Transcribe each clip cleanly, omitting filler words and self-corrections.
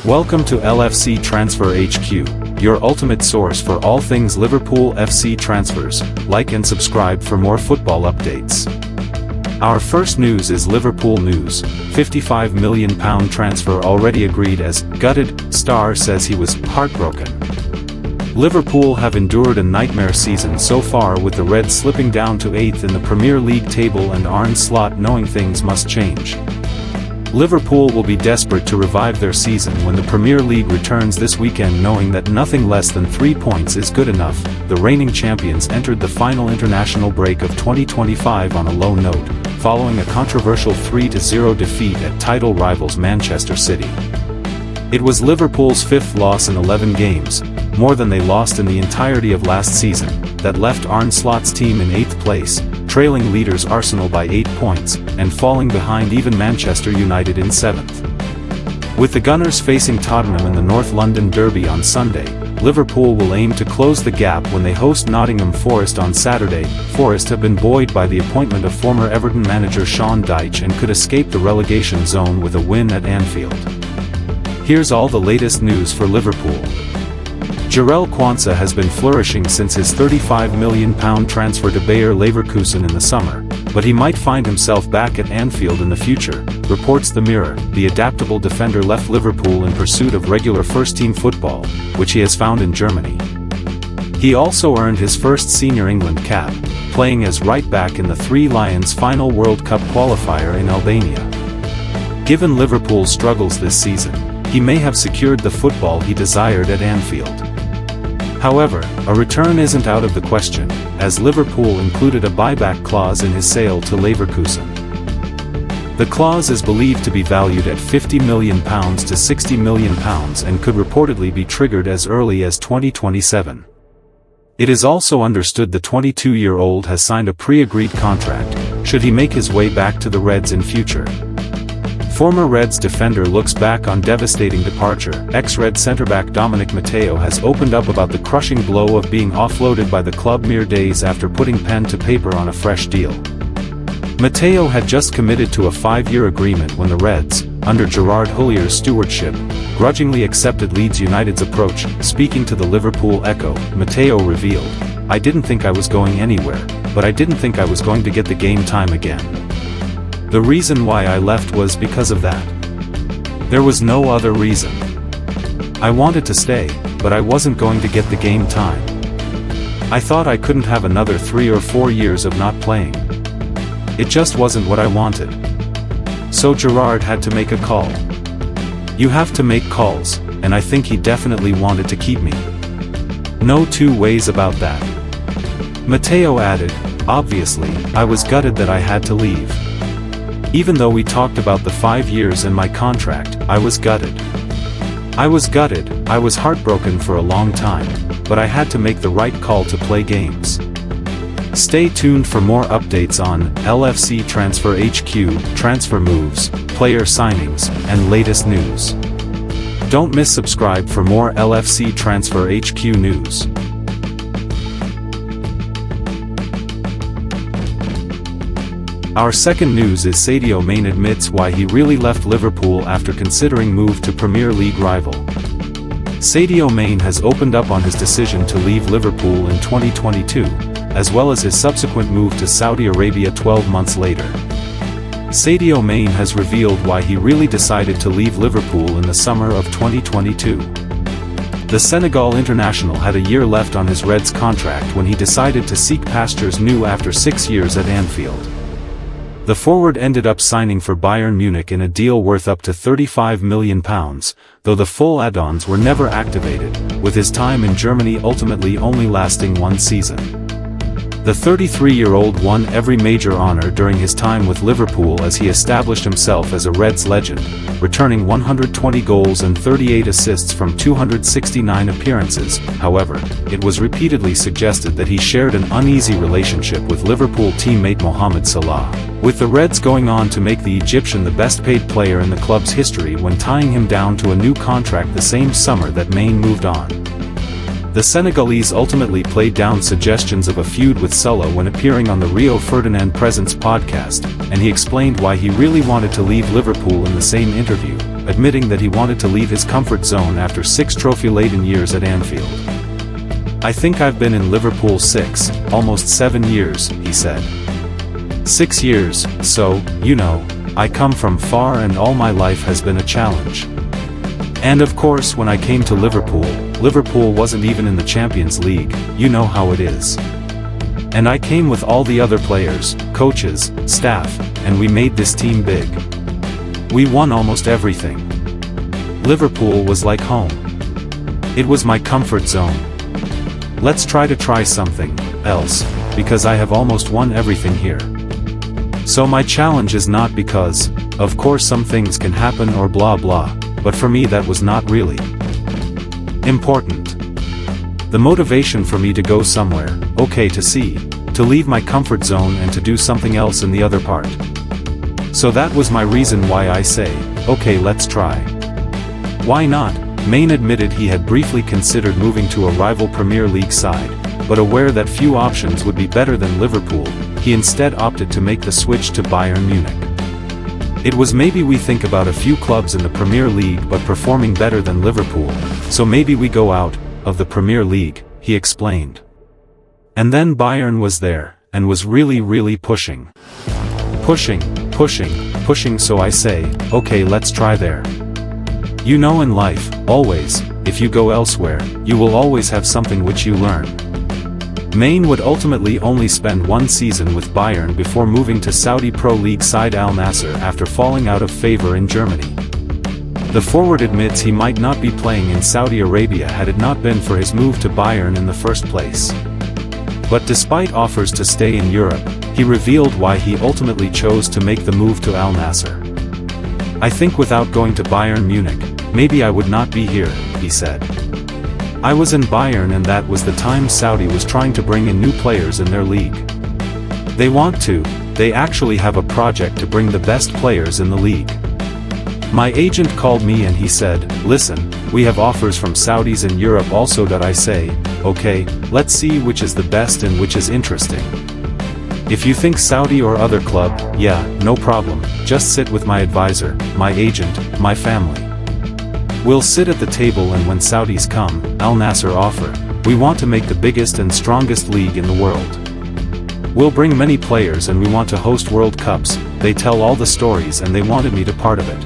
Welcome to LFC Transfer HQ, your ultimate source for all things Liverpool FC transfers. Like and subscribe for more football updates. Our first news is Liverpool news. £55 million transfer already agreed as gutted. Star says he was heartbroken. Liverpool have endured a nightmare season so far, with the Reds slipping down to 8th in the Premier League table and Arne Slot knowing things must change. Liverpool will be desperate to revive their season when the Premier League returns this weekend, knowing that nothing less than 3 points is good enough. The reigning champions entered the final international break of 2025 on a low note, following a controversial 3-0 defeat at title rivals Manchester City. It was Liverpool's 5th loss in 11 games, more than they lost in the entirety of last season, that left Arne Slot's team in 8th place, trailing leaders Arsenal by 8 points, and falling behind even Manchester United in 7th. With the Gunners facing Tottenham in the North London Derby on Sunday, Liverpool will aim to close the gap when they host Nottingham Forest on Saturday. Forest have been buoyed by the appointment of former Everton manager Sean Dyche and could escape the relegation zone with a win at Anfield. Here's all the latest news for Liverpool. Jerel Kwana has been flourishing since his £35 million transfer to Bayer Leverkusen in the summer, but he might find himself back at Anfield in the future, reports The Mirror. The adaptable defender left Liverpool in pursuit of regular first-team football, which he has found in Germany. He also earned his first senior England cap, playing as right-back in the Three Lions final World Cup qualifier in Albania. Given Liverpool's struggles this season, he may have secured the football he desired at Anfield. However, a return isn't out of the question, as Liverpool included a buyback clause in his sale to Leverkusen. The clause is believed to be valued at £50 million to £60 million and could reportedly be triggered as early as 2027. It is also understood the 22-year-old has signed a pre-agreed contract, should he make his way back to the Reds in future. Former Reds defender looks back on devastating departure. Ex-Red centre-back Dominic Matteo has opened up about the crushing blow of being offloaded by the club mere days after putting pen to paper on a fresh deal. Matteo had just committed to a 5-year agreement when the Reds, under Gerard Houlier's stewardship, grudgingly accepted Leeds United's approach. Speaking to the Liverpool Echo, Matteo revealed, "I didn't think I was going anywhere, but I didn't think I was going to get the game time again. The reason why I left was because of that. There was no other reason. I wanted to stay, but I wasn't going to get the game time. I thought I couldn't have another 3 or 4 years of not playing. It just wasn't what I wanted. So Gerard had to make a call. You have to make calls, and I think he definitely wanted to keep me. No two ways about that." Matteo added, "Obviously, I was gutted that I had to leave. Even though we talked about the 5 years and my contract, I was gutted. I was heartbroken for a long time, but I had to make the right call to play games." Stay tuned for more updates on LFC Transfer HQ, transfer moves, player signings, and latest news. Don't miss subscribe for more LFC Transfer HQ news. Our second news is Sadio Mane admits why he really left Liverpool after considering move to Premier League rival. Sadio Mane has opened up on his decision to leave Liverpool in 2022, as well as his subsequent move to Saudi Arabia 12 months later. Sadio Mane has revealed why he really decided to leave Liverpool in the summer of 2022. The Senegal international had a year left on his Reds contract when he decided to seek pastures new after 6 years at Anfield. The forward ended up signing for Bayern Munich in a deal worth up to £35 million, though the full add-ons were never activated, with his time in Germany ultimately only lasting 1 season. The 33-year-old won every major honor during his time with Liverpool as he established himself as a Reds legend, returning 120 goals and 38 assists from 269 appearances. However, it was repeatedly suggested that he shared an uneasy relationship with Liverpool teammate Mohamed Salah, with the Reds going on to make the Egyptian the best-paid player in the club's history when tying him down to a new contract the same summer that Mane moved on. The Senegalese ultimately played down suggestions of a feud with Salah when appearing on the Rio Ferdinand Presents podcast, and he explained why he really wanted to leave Liverpool in the same interview. admitting that he wanted to leave his comfort zone after 6 trophy-laden years at Anfield. "I think I've been in Liverpool 6, almost 7 years," he said. 6 years, so, you know, I come from far and all my life has been a challenge. And of course when I came to Liverpool wasn't even in the Champions League, you know how it is. And I came with all the other players, coaches, staff, and we made this team big. We won almost everything. Liverpool was like home. It was my comfort zone. Let's try something else, because I have almost won everything here. So my challenge is not because, of course some things can happen or blah blah, but for me that was not really important. The motivation for me to go somewhere, okay, to leave my comfort zone and to do something else in the other part. So that was my reason why I say, okay, let's try. Why not? Mane admitted he had briefly considered moving to a rival Premier League side, but aware that few options would be better than Liverpool, he instead opted to make the switch to Bayern Munich. It was maybe we think about a few clubs in the Premier League but performing better than Liverpool, so maybe we go out of the Premier League, he explained. And then Bayern was there, and was really pushing. Pushing, so I say, okay, let's try there. You know, in life, always, if you go elsewhere, you will always have something which you learn. Mane would ultimately only spend 1 season with Bayern before moving to Saudi Pro League side Al Nassr after falling out of favor in Germany. The forward admits he might not be playing in Saudi Arabia had it not been for his move to Bayern in the first place. But despite offers to stay in Europe, he revealed why he ultimately chose to make the move to Al Nassr. "I think without going to Bayern Munich, maybe I would not be here," he said. "I was in Bayern and that was the time Saudi was trying to bring in new players in their league. They actually have a project to bring the best players in the league. My agent called me and he said, listen, we have offers from Saudis in Europe also that I say, okay, let's see which is the best and which is interesting. If you think Saudi or other club, yeah, no problem, just sit with my advisor, my agent, my family. We'll sit at the table and when Saudis come, Al Nassr offer, we want to make the biggest and strongest league in the world. We'll bring many players and we want to host World Cups, they tell all the stories and they wanted me to part of it.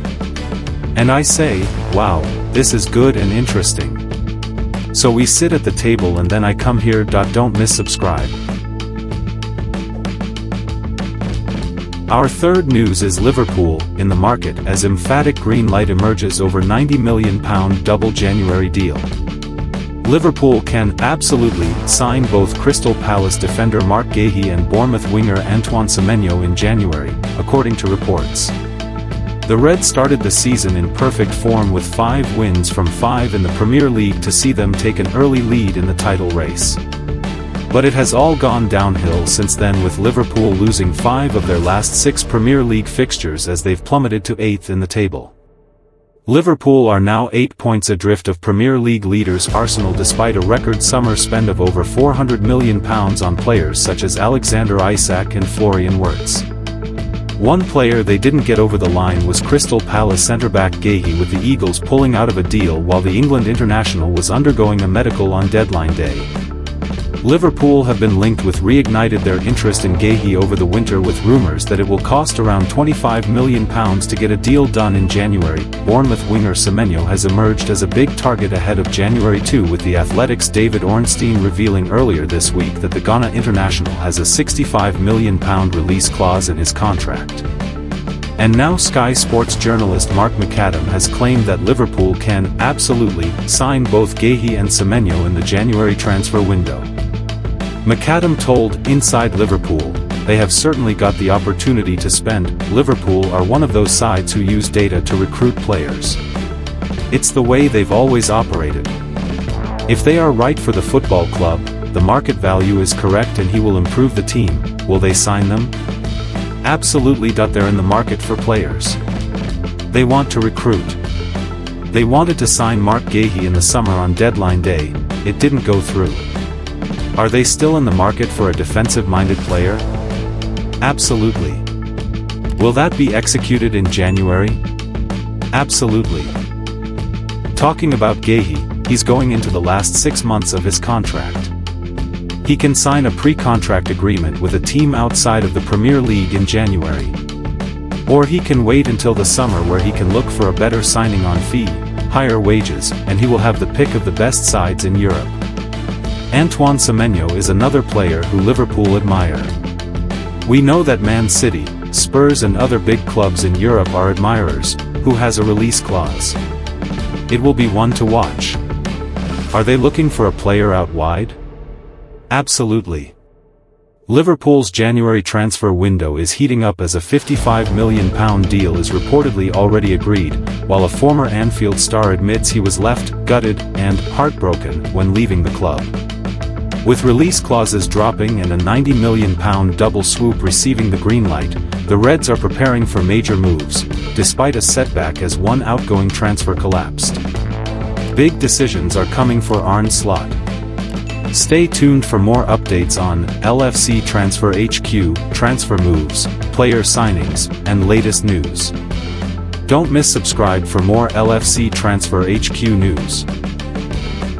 And I say, wow, this is good and interesting. So we sit at the table and then I come here. Don't miss subscribe. Our third news is Liverpool, in the market as emphatic green light emerges over £90 million double January deal. Liverpool can absolutely sign both Crystal Palace defender Marc Guéhi and Bournemouth winger Antoine Semenyo in January, according to reports. The Reds started the season in perfect form with 5 wins from 5 in the Premier League to see them take an early lead in the title race. But it has all gone downhill since then, with Liverpool losing 5 of their last 6 Premier League fixtures as they've plummeted to 8th in the table. Liverpool are now 8 points adrift of Premier League leaders Arsenal despite a record summer spend of over £400 million on players such as Alexander Isak and Florian Wirtz. One player they didn't get over the line was Crystal Palace centre-back Guéhi, with the Eagles pulling out of a deal while the England international was undergoing a medical on deadline day. Liverpool have been linked with reignited their interest in Guéhi over the winter, with rumours that it will cost around £25 million to get a deal done in January. Bournemouth winger Semenyo has emerged as a big target ahead of January 2, with the Athletic's David Ornstein revealing earlier this week that the Ghana international has a £65 million release clause in his contract. And now Sky Sports journalist Mark McAdam has claimed that Liverpool can absolutely sign both Guéhi and Semenyo in the January transfer window. McAdam told Inside Liverpool, they have certainly got the opportunity to spend. Liverpool are one of those sides who use data to recruit players. It's the way they've always operated. If they are right for the football club, the market value is correct and he will improve the team, will they sign them? Absolutely. They're in the market for players. They want to recruit. They wanted to sign Marc Guéhi in the summer on deadline day, it didn't go through. Are they still in the market for a defensive-minded player? Absolutely. Will that be executed in January? Absolutely. Talking about Guehi, he's going into the last 6 months of his contract. He can sign a pre-contract agreement with a team outside of the Premier League in January. Or he can wait until the summer where he can look for a better signing on fee, higher wages, and he will have the pick of the best sides in Europe. Antoine Semenyo is another player who Liverpool admire. We know that Man City, Spurs and other big clubs in Europe are admirers, who has a release clause. It will be one to watch. Are they looking for a player out wide? Absolutely. Liverpool's January transfer window is heating up as a £55 million deal is reportedly already agreed, while a former Anfield star admits he was left gutted and heartbroken when leaving the club. With release clauses dropping and a £90 million double swoop receiving the green light, the Reds are preparing for major moves, despite a setback as one outgoing transfer collapsed. Big decisions are coming for Arne Slot. Stay tuned for more updates on LFC Transfer HQ, transfer moves, player signings, and latest news. Don't miss subscribe for more LFC Transfer HQ news.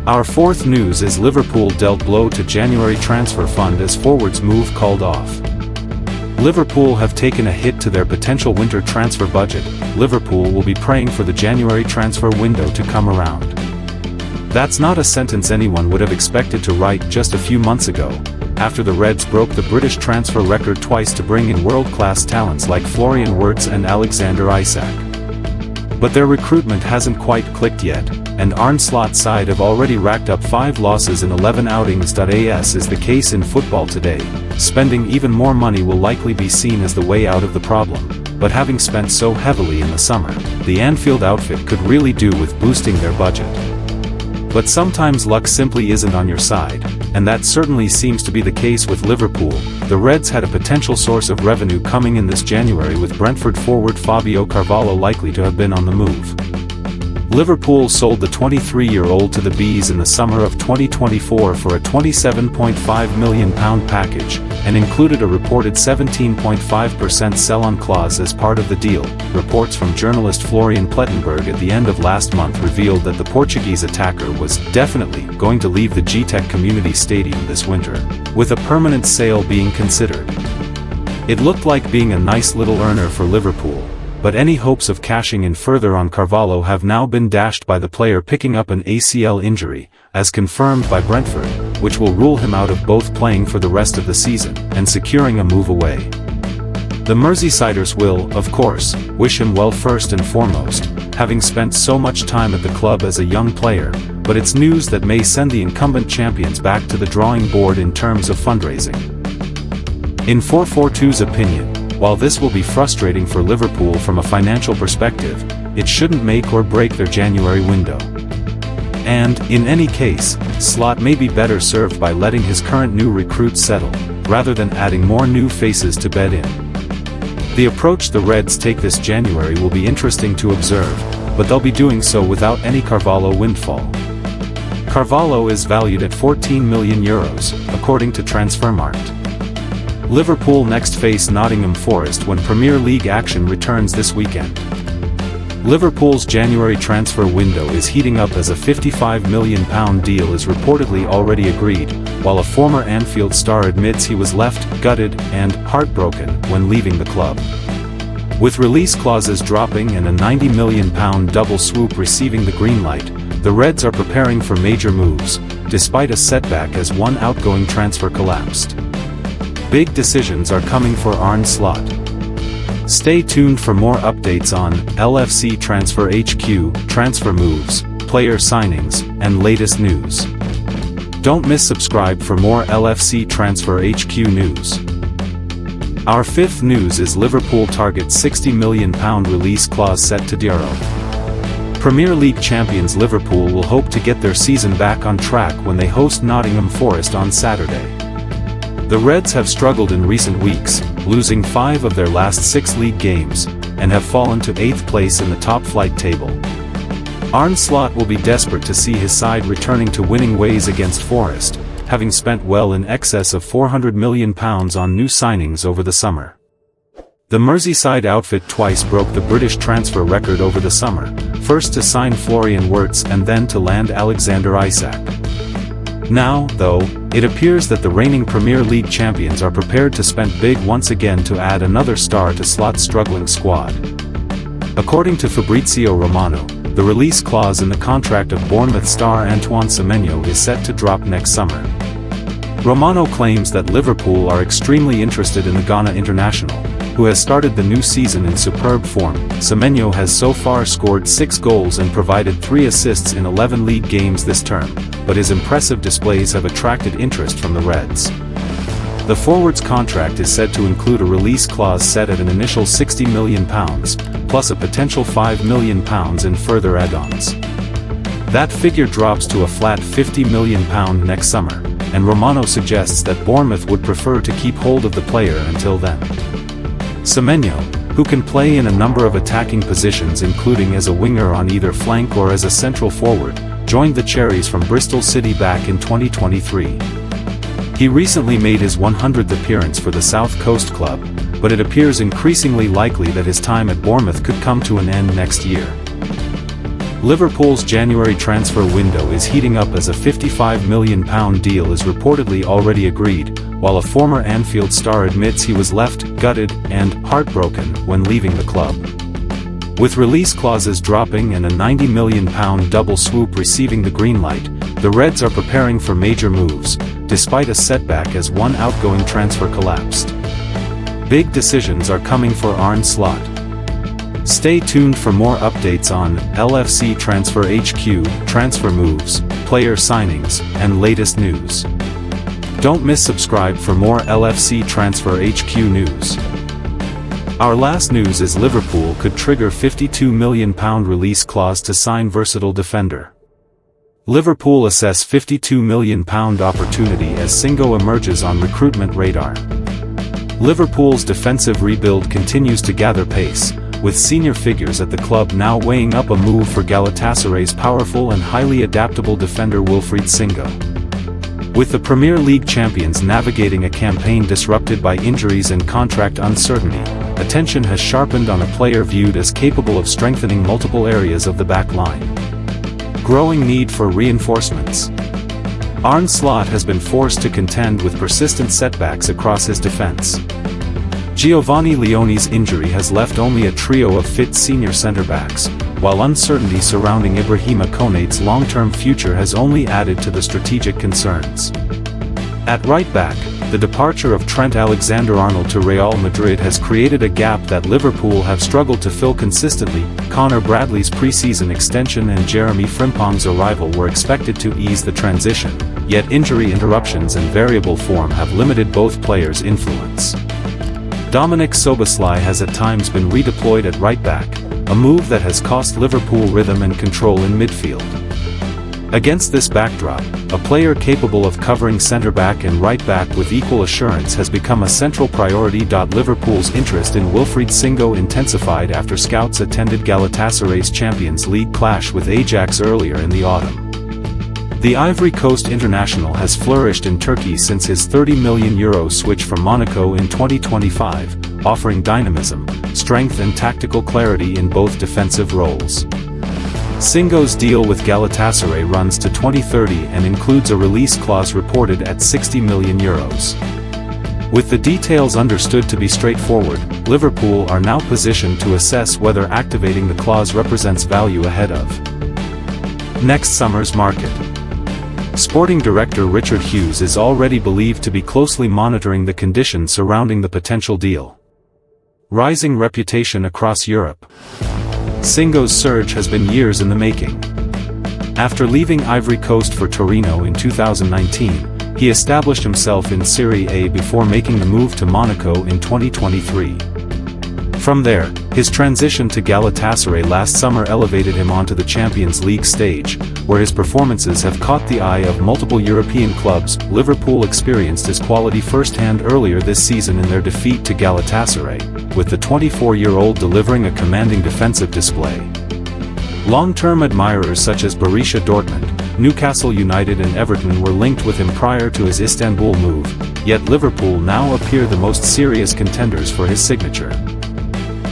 Our fourth news is Liverpool dealt blow to January transfer fund as forwards move called off. Liverpool have taken a hit to their potential winter transfer budget. Liverpool will be praying for the January transfer window to come around. That's not a sentence anyone would have expected to write just a few months ago, after the Reds broke the British transfer record twice to bring in world-class talents like Florian Wirtz and Alexander Isak. But their recruitment hasn't quite clicked yet, and Arne Slot's side have already racked up 5 losses in 11 outings. As is the case in football today, spending even more money will likely be seen as the way out of the problem, but having spent so heavily in the summer, the Anfield outfit could really do with boosting their budget. But sometimes luck simply isn't on your side, and that certainly seems to be the case with Liverpool. The Reds had a potential source of revenue coming in this January, with Brentford forward Fabio Carvalho likely to have been on the move. Liverpool sold the 23-year-old to the Bees in the summer of 2024 for a £27.5 million package, and included a reported 17.5% sell-on clause as part of the deal. Reports from journalist Florian Plettenberg at the end of last month revealed that the Portuguese attacker was definitely going to leave the GTEC Community Stadium this winter, with a permanent sale being considered. It looked like being a nice little earner for Liverpool, but any hopes of cashing in further on Carvalho have now been dashed by the player picking up an ACL injury, as confirmed by Brentford, which will rule him out of both playing for the rest of the season and securing a move away. The Merseysiders will, of course, wish him well first and foremost, having spent so much time at the club as a young player, but it's news that may send the incumbent champions back to the drawing board in terms of fundraising. In 442's opinion, while this will be frustrating for Liverpool from a financial perspective, it shouldn't make or break their January window. And, in any case, Slot may be better served by letting his current new recruits settle, rather than adding more new faces to bed in. The approach the Reds take this January will be interesting to observe, but they'll be doing so without any Carvalho windfall. Carvalho is valued at €14 million, according to Transfermarkt. Liverpool next face Nottingham Forest when Premier League action returns this weekend. Liverpool's January transfer window is heating up as a £55 million deal is reportedly already agreed, while a former Anfield star admits he was left gutted and heartbroken when leaving the club. With release clauses dropping and a £90 million double swoop receiving the green light, the Reds are preparing for major moves, despite a setback as one outgoing transfer collapsed. Big decisions are coming for Arne Slot. Stay tuned for more updates on LFC Transfer HQ, transfer moves, player signings, and latest news. Don't miss subscribe for more LFC Transfer HQ news. Our fifth news is Liverpool targets £60 million release clause set to Jerel. Premier League champions Liverpool will hope to get their season back on track when they host Nottingham Forest on Saturday. The Reds have struggled in recent weeks, losing 5 of their last 6 league games, and have fallen to 8th place in the top-flight table. Arne Slot will be desperate to see his side returning to winning ways against Forest, having spent well in excess of £400 million on new signings over the summer. The Merseyside outfit twice broke the British transfer record over the summer, first to sign Florian Wirtz and then to land Alexander Isak. Now, though, it appears that the reigning Premier League champions are prepared to spend big once again to add another star to Slot's struggling squad. According to Fabrizio Romano, the release clause in the contract of Bournemouth star Antoine Semenyo is set to drop next summer. Romano claims that Liverpool are extremely interested in the Ghana international, who has started the new season in superb form. Semenyo has so far scored 6 goals and provided 3 assists in 11 league games this term, but his impressive displays have attracted interest from the Reds. The forward's contract is said to include a release clause set at an initial £60 million, plus a potential £5 million in further add-ons. That figure drops to a flat £50 million next summer, and Romano suggests that Bournemouth would prefer to keep hold of the player until then. Semenyo, who can play in a number of attacking positions including as a winger on either flank or as a central forward, joined the Cherries from Bristol City back in 2023. He recently made his 100th appearance for the South Coast club, but it appears increasingly likely that his time at Bournemouth could come to an end next year. Liverpool's January transfer window is heating up as a £55 million deal is reportedly already agreed, while a former Anfield star admits he was left gutted and heartbroken when leaving the club. With release clauses dropping and a £90 million double swoop receiving the green light, the Reds are preparing for major moves, despite a setback as one outgoing transfer collapsed. Big decisions are coming for Arne Slot. Stay tuned for more updates on LFC Transfer HQ, transfer moves, player signings, and latest news. Don't miss subscribe for more LFC Transfer HQ news. Our last news is Liverpool could trigger £52 million release clause to sign versatile defender. Liverpool assess £52 million opportunity as Singo emerges on recruitment radar. Liverpool's defensive rebuild continues to gather pace, with senior figures at the club now weighing up a move for Galatasaray's powerful and highly adaptable defender Wilfried Singo. With the Premier League champions navigating a campaign disrupted by injuries and contract uncertainty, attention has sharpened on a player viewed as capable of strengthening multiple areas of the back line. Growing need for reinforcements. Arne Slot has been forced to contend with persistent setbacks across his defense. Giovanni Leone's injury has left only a trio of fit senior centre-backs, while uncertainty surrounding Ibrahima Konate's long-term future has only added to the strategic concerns. At right-back, the departure of Trent Alexander-Arnold to Real Madrid has created a gap that Liverpool have struggled to fill consistently. Connor Bradley's pre-season extension and Jeremy Frimpong's arrival were expected to ease the transition, yet injury interruptions and variable form have limited both players' influence. Dominic Szoboszlai has at times been redeployed at right-back, a move that has cost Liverpool rhythm and control in midfield. Against this backdrop, a player capable of covering centre-back and right-back with equal assurance has become a central priority. Liverpool's interest in Wilfried Singo intensified after scouts attended Galatasaray's Champions League clash with Ajax earlier in the autumn. The Ivory Coast international has flourished in Turkey since his €30 million switch from Monaco in 2025, offering dynamism, strength and tactical clarity in both defensive roles. Singo's deal with Galatasaray runs to 2030 and includes a release clause reported at €60 million. With the details understood to be straightforward, Liverpool are now positioned to assess whether activating the clause represents value ahead of next summer's market. Sporting director Richard Hughes is already believed to be closely monitoring the conditions surrounding the potential deal. Rising reputation across Europe. Singo's surge has been years in the making. After leaving Ivory Coast for Torino in 2019, he established himself in Serie A before making the move to Monaco in 2023. From there, his transition to Galatasaray last summer elevated him onto the Champions League stage, where his performances have caught the eye of multiple European clubs. Liverpool experienced his quality firsthand earlier this season in their defeat to Galatasaray, with the 24-year-old delivering a commanding defensive display. Long-term admirers such as Borussia Dortmund, Newcastle United and Everton were linked with him prior to his Istanbul move, yet Liverpool now appear the most serious contenders for his signature.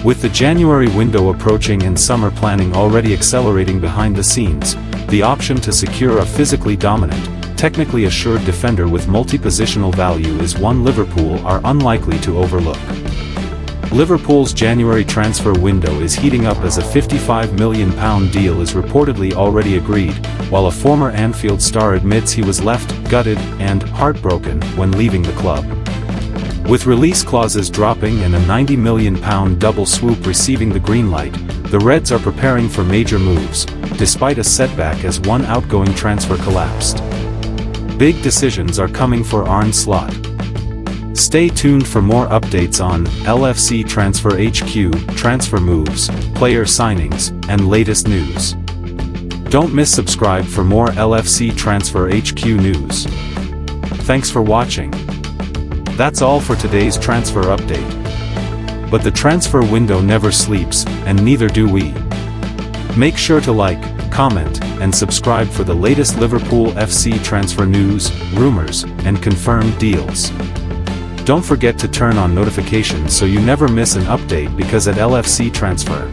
With the January window approaching and summer planning already accelerating behind the scenes, the option to secure a physically dominant, technically assured defender with multi-positional value is one Liverpool are unlikely to overlook. Liverpool's January transfer window is heating up as a £55 million deal is reportedly already agreed, while a former Anfield star admits he was left gutted and heartbroken when leaving the club. With release clauses dropping and a £90 million double swoop receiving the green light, the Reds are preparing for major moves, despite a setback as one outgoing transfer collapsed. Big decisions are coming for Arne slot. Stay tuned for more updates on LFC Transfer HQ, transfer moves, player signings, and latest news. Don't miss subscribe for more LFC Transfer HQ news. Thanks for watching. That's all for today's transfer update. But the transfer window never sleeps, and neither do we. Make sure to like, comment, and subscribe for the latest Liverpool FC transfer news, rumors, and confirmed deals. Don't forget to turn on notifications so you never miss an update because at LFC Transfer,